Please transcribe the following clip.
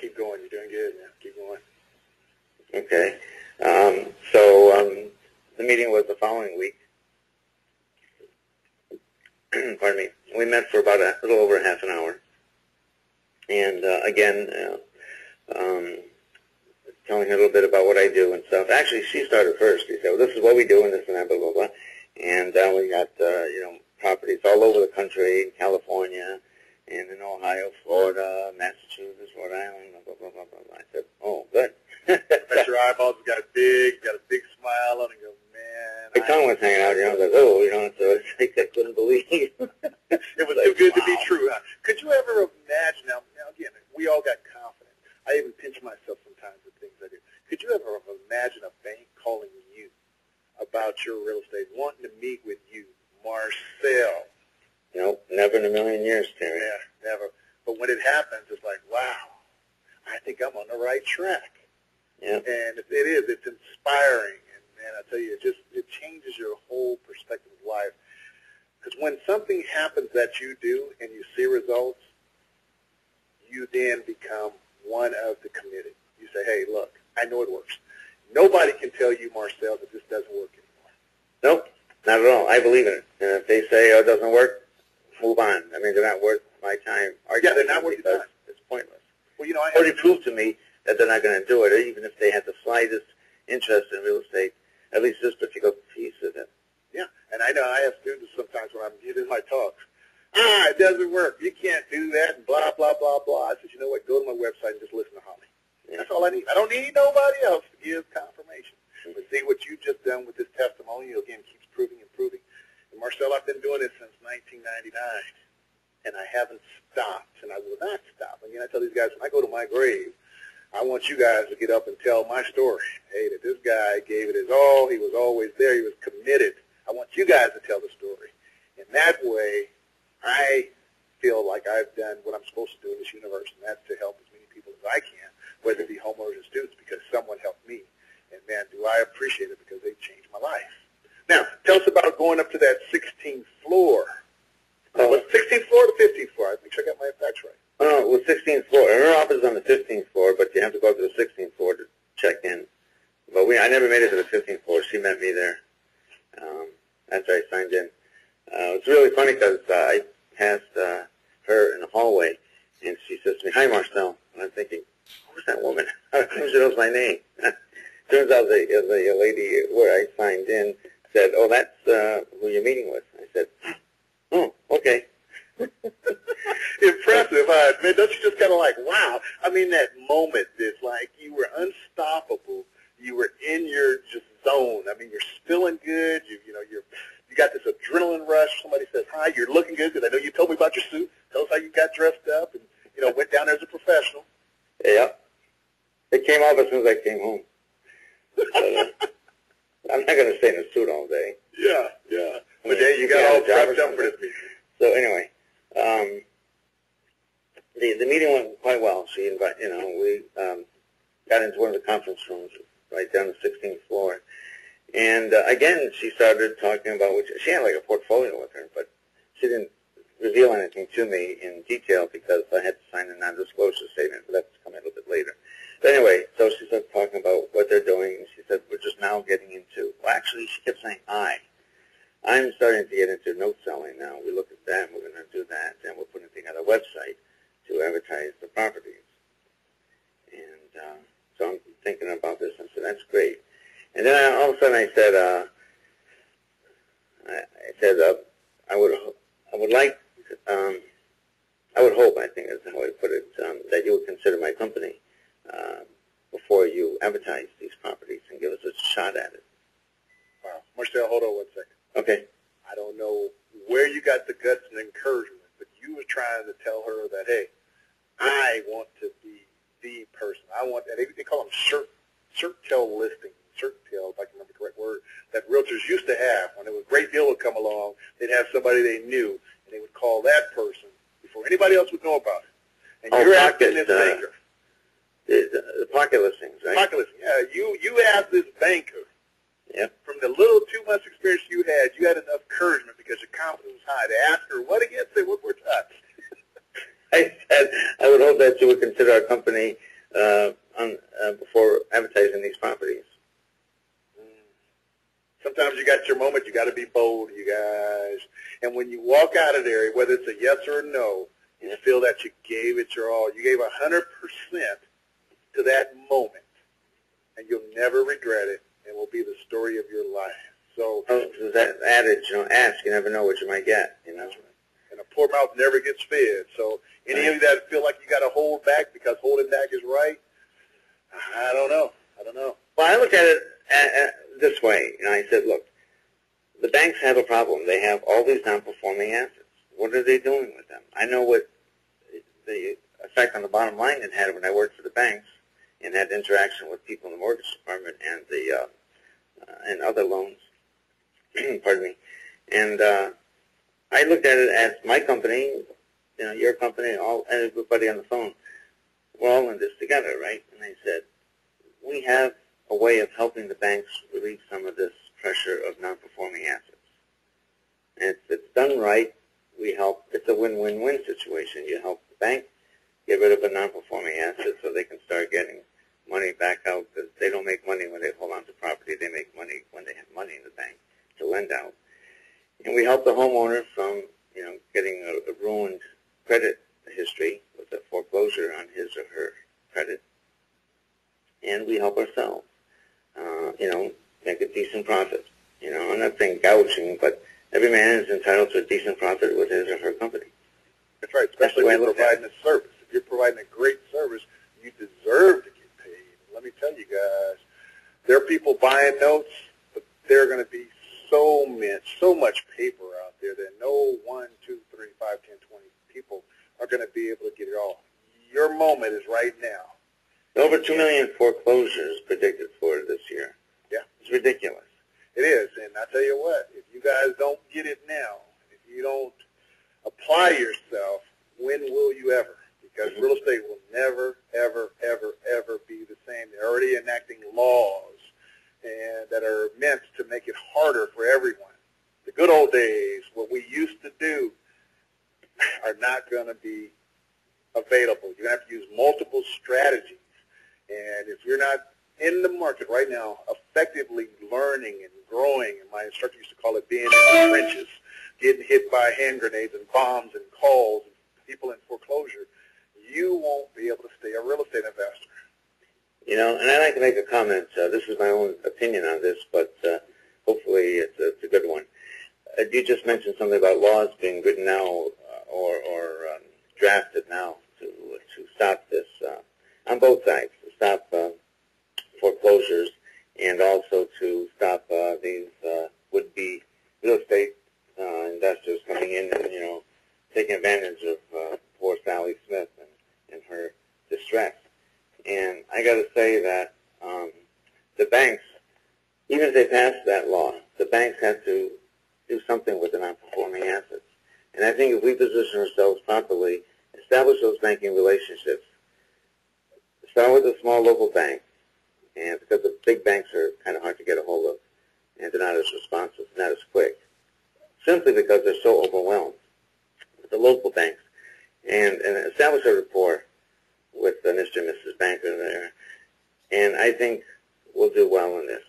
Keep going. You're doing good, man. Keep going. Okay. So the meeting was the following week. Pardon me. We met for about a little over half an hour. And again, telling her a little bit about what I do and stuff. Actually, she started first. She said, well, this is what we do and this and that, blah, blah, blah. And we got, properties all over the country, in California, and in Ohio, Florida, Massachusetts, Rhode Island, blah, blah, blah, blah, blah. I said, oh, good. Bet your eyeballs got a big smile on it and go, man. My tongue was hanging out, I was like, oh, so it's like I couldn't believe. It was too good to be true, huh? Could you ever imagine, now again, we all got confident. I even pinch myself sometimes with things I do. Could you ever imagine a bank calling you about your real estate, wanting to meet with you, Marcel? Nope, never in a million years, Terry. Yeah, never. But when it happens, it's like, wow, I think I'm on the right track. Yeah. And it is. It's inspiring. And, man, I tell you, it changes your whole perspective of life. Because when something happens that you do and you see results, you then become one of the committed. You say, hey, look, I know it works. Nobody can tell you, Marcel, that this doesn't work anymore. Nope, not at all. I believe in it. And if they say, oh, it doesn't work, move on. I mean, they're not worth my time. Yeah, they're not worth your time. It's pointless. Well, I already proved to me that they're not going to do it, even if they had the slightest interest in real estate, at least this particular piece of it. Yeah, and I know I have students sometimes when I'm giving my talks. It doesn't work. You can't do that, and blah, blah, blah, blah. I said, you know what, go to my website and just listen to Holly. Yeah. That's all I need. I don't need nobody else to give confirmation. But see what you've just done with this testimonial, again, keeps proving and proving. And Marcel, I've been doing this since 1999, and I haven't stopped, and I will not stop. Again, I tell these guys, when I go to my grave, I want you guys to get up and tell my story. Hey, that this guy gave it his all. He was always there. He was committed. I want you guys to tell the story. And that way, I feel like I've done what I'm supposed to do in this universe, and that's to help as many people as I can, whether it be homeowners and students, because someone helped me. And, man, do I appreciate it because they changed my life. Now, tell us about going up to that 16th floor. Was it 16th floor or the 15th floor? I make sure I got my facts right. Oh, it was 16th floor. Her office is on the 15th floor, but you have to go up to the 16th floor to check in. But I never made it to the 15th floor. She met me there after I signed in. It's really funny because I passed her in the hallway, and she says to me, hi, Marcel. And I'm thinking, who's that woman? How come she knows my name? Turns out the lady where I signed in said, oh, that's who you're meeting with. I said, oh, okay. Impressive, I admit. Don't you just kind of like, wow. I mean, that moment is like you were unstoppable. You were in your just zone. I mean, you're feeling good. You got this adrenaline rush. Somebody says, hi, you're looking good because I know you told me about your suit. Tell us how you got dressed up and, went down there as a professional. Yeah. It came off as soon as I came home. But, I'm not going to stay in a suit all day. Yeah. But then you got all prepped up for this meeting. So anyway, the meeting went quite well. She invited, we got into one of the conference rooms right down the 16th floor. And again, she started talking about, she had like a portfolio with her, but she didn't reveal anything to me in detail because I had to sign a non-disclosure statement, but that's coming a little bit later. But anyway, so she started talking about what they're doing, and she said, we're just now getting into, well, actually, she kept saying, I'm starting to get into note selling now. We look at that, we're going to do that, and we're putting together a website to advertise the properties. And so I'm thinking about this, and I said, that's great. And then all of a sudden I said, I would hope, I think is how I put it, that you would consider my company before you advertise these properties and give us a shot at it. Wow. Marcel, hold on one second. Okay. I don't know where you got the guts and encouragement, but you were trying to tell her that, hey, I want to be the person. I want, and they call them shirt-tail listings. Shirt-tail, if I can remember the correct word, that realtors used to have. When a great deal would come along, they'd have somebody they knew, and they would call that person before anybody else would know about it. And you're asking this banker. The pocket listings, right? Pocket listings, yeah. You asked this banker. Yep. From the little 2 months experience you had enough encouragement because your confidence was high to ask her what again? Say what we're touched. I said I would hope that you would consider our company got your moment, you got to be bold, you guys. And when you walk out of there, whether it's a yes or a no, you feel that you gave it your all. You gave 100% to that moment, and you'll never regret it, and will be the story of your life. So that adage, ask, you never know what you might get, That's right. And a poor mouth never gets fed. So any of you that feel like you got to hold back because holding back is right, I don't know. Well, I look at it this way. I said, look, the banks have a problem. They have all these non-performing assets. What are they doing with them? I know what the effect on the bottom line it had when I worked for the banks and had interaction with people in the mortgage department and the and other loans. Pardon me. And I looked at it as my company, your company, everybody on the phone. We're all in this together, right? And I said, we have a way of helping the banks relieve some of this pressure of non-performing assets. And if it's done right, we help. It's a win-win-win situation. You help the bank get rid of a non-performing asset so they can start getting money back out, because they don't make money when they hold on to property. They make money when they have money in the bank to lend out. And we help the homeowner from, getting a ruined credit history with a foreclosure on his or her credit. And we help ourselves, make a decent profit. I'm not saying gouging, but every man is entitled to a decent profit with his or her company. That's right, especially if you're providing a service. If you're providing a great service, you deserve to get paid. Let me tell you guys, there are people buying notes, but there are going to be so much paper out there that no 1, 2, 3, 5, 10, 20 people are going to be able to get it all. Your moment is right now. Over 2 million foreclosures predicted for this year. Yeah. It's ridiculous. It is, and I tell you what, if you guys don't get it now, if you don't apply yourself, when will you ever? Because real estate will never, ever, ever, ever be the same. They're already enacting laws and that are meant to make it harder for everyone. The good old days, what we used to do, are not going to be available. You're going to have to use multiple strategies. And if you're not in the market right now, effectively learning and growing, and my instructor used to call it being in the trenches, getting hit by hand grenades and bombs and calls and people in foreclosure, you won't be able to stay a real estate investor. And I'd like to make a comment. This is my own opinion on this, but hopefully it's a good one. You just mentioned something about laws being written now or drafted now to stop this on both sides, to stop foreclosures and also to stop these would-be real estate investors coming in and, taking advantage of poor Sally Smith and her distress. And I got to say that the banks, even if they pass that law, the banks have to do something with the non-performing assets. And I think if we position ourselves properly, establish those banking relationships, start with a small local bank, and because the big banks are kind of hard to get a hold of, and they're not as responsive, not as quick, simply because they're so overwhelmed. With the local banks, and establish a rapport with Mr. and Mrs. Banker there, and I think we'll do well in this.